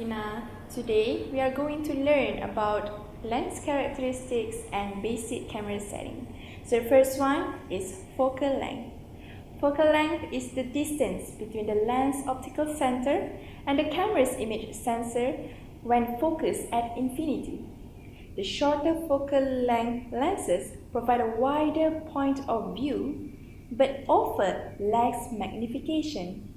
SQISTYNA. Today we are going to learn about lens characteristics and basic camera setting. So the first one is focal length. Focal length is the distance between the lens optical center and the camera's image sensor when focused at infinity. The shorter focal length lenses provide a wider point of view but offer less magnification,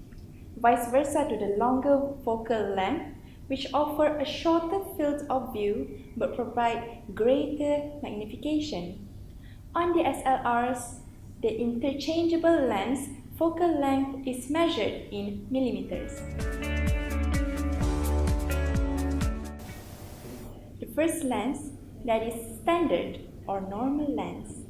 vice versa to the longer focal length, which offer a shorter field of view but provide greater magnification. On the SLRs, the interchangeable lens focal length is measured in millimeters. The first lens, that is standard or normal lens.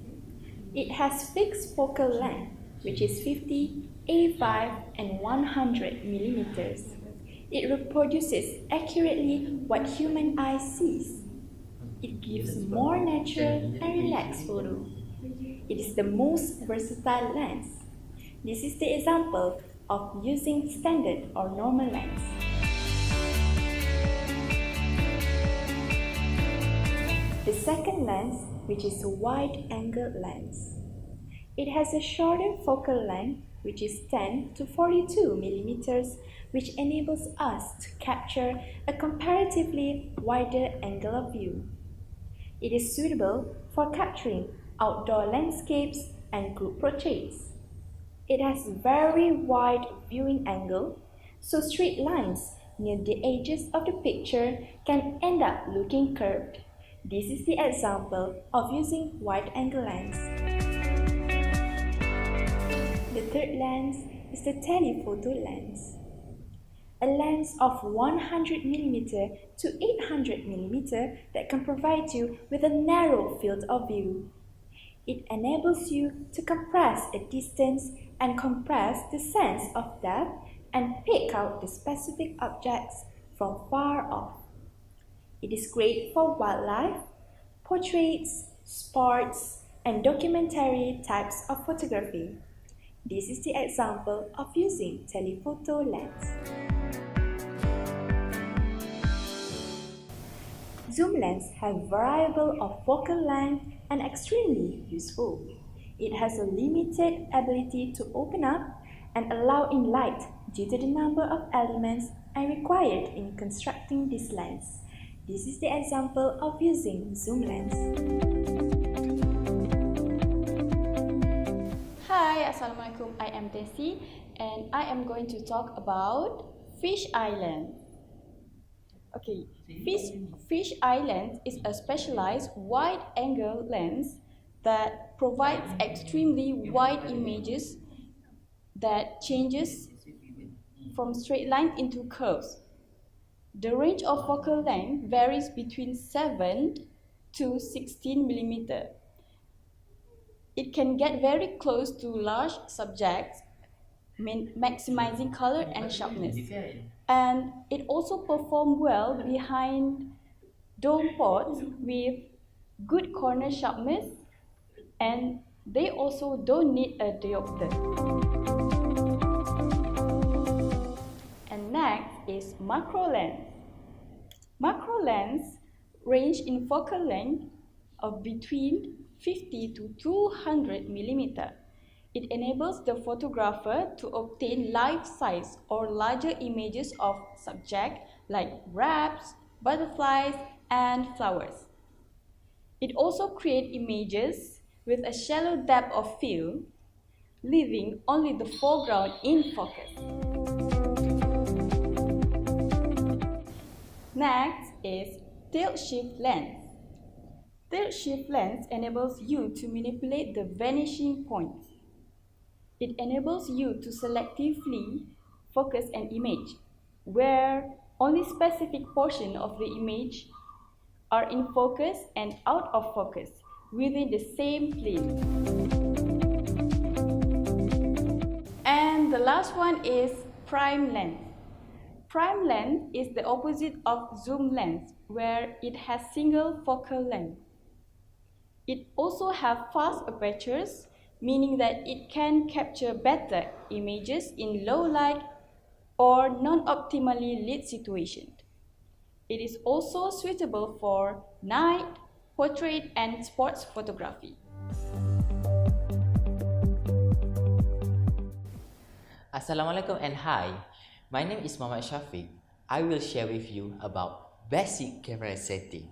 It has fixed focal length, which is 50, 85, and 100 millimeters. It reproduces accurately what human eye sees. It gives more natural and relaxed photo. It is the most versatile lens. This is the example of using standard or normal lens. The second lens, which is a wide-angle lens. It has a shorter focal length, which is 10 to 42 millimeters, which enables us to capture a comparatively wider angle of view. It is suitable for capturing outdoor landscapes and group portraits. It has very wide viewing angle, so straight lines near the edges of the picture can end up looking curved. This is the example of using wide-angle lens. The third lens is the telephoto lens. A lens of 100mm to 800mm that can provide you with a narrow field of view. It enables you to compress a distance and compress the sense of depth and pick out the specific objects from far off. It is great for wildlife, portraits, sports, and documentary types of photography. This is the example of using telephoto lens. Zoom lens have variable of focal length and extremely useful. It has a limited ability to open up and allow in light due to the number of elements required in constructing this lens. This is the example of using zoom lens. Hi, Assalamualaikum. I am DESSY and I am going to talk about fish eye lens. Okay, fish eye lens is a specialized wide-angle lens that provides extremely wide images that changes from straight lines into curves. The range of focal length varies between 7 to 16 millimeters. It can get very close to large subjects, maximizing color and sharpness. And it also performs well behind dome pots with good corner sharpness, and they also don't need a diopter. And next is macro lens. Macro lens range in focal length of between 50 to 200 millimeters. It enables the photographer to obtain life-size or larger images of subjects like wraps, butterflies, and flowers. It also creates images with a shallow depth of field, leaving only the foreground in focus. Next is tilt shift lens. Tilt shift lens enables you to manipulate the vanishing points. It enables you to selectively focus an image, where only specific portions of the image are in focus and out of focus within the same plane. And the last one is prime lens. Prime lens is the opposite of zoom lens, where it has single focal length. It also has fast apertures, meaning that it can capture better images in low light or non-optimally lit situations. It is also suitable for night, portrait, and sports photography. Assalamualaikum and hi, my name is Muhammad SYAFIQ. I will share with you about basic camera setting.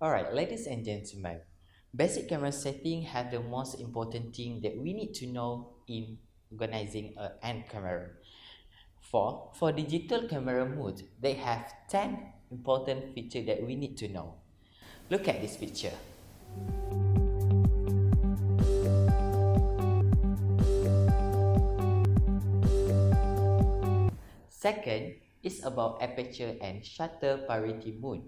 Alright, ladies and gentlemen, basic camera setting have the most important thing that we need to know in organizing a hand camera. For digital camera mode, they have 10 important features that we need to know. Look at this picture. Second is about aperture and shutter priority mode.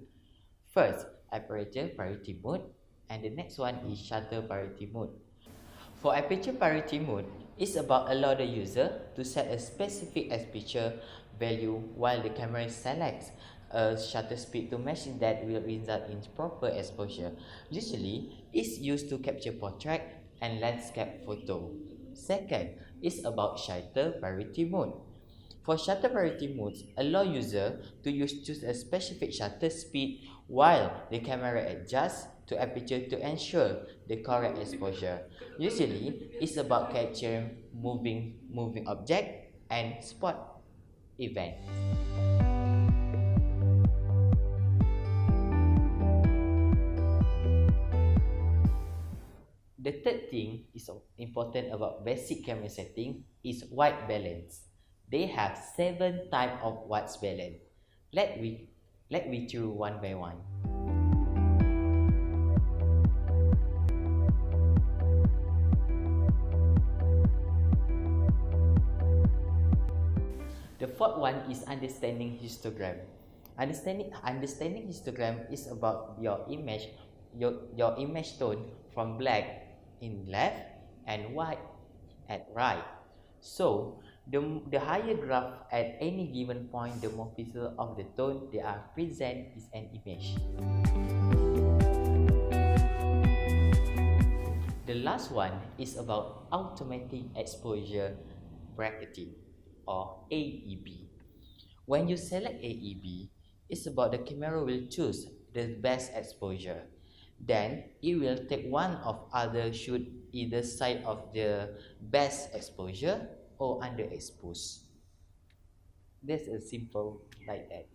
First, aperture priority mode, and the next one is shutter priority mode. For aperture priority mode, it's about allow the user to set a specific aperture value while the camera selects a shutter speed to match that will result in proper exposure. Usually, it's used to capture portrait and landscape photo. Second is about shutter priority mode. For shutter priority modes, allow user to choose a specific shutter speed while the camera adjusts to aperture to ensure the correct exposure. Usually, it's about capturing moving object and spot event. The third thing is important about basic camera setting is white balance. They have 7 types of white balance. Let me through one by one. The fourth one is understanding histogram. Understanding histogram is about your image tone from black in left and white at right. So the higher graph at any given point, the more pixels of the tone they are present is an image. The last one is about automatic exposure bracketing or AEB. When you select AEB, it's about the camera will choose the best exposure. Then it will take one of other shoot either side of the best exposure or underexposed. That's a simple like that.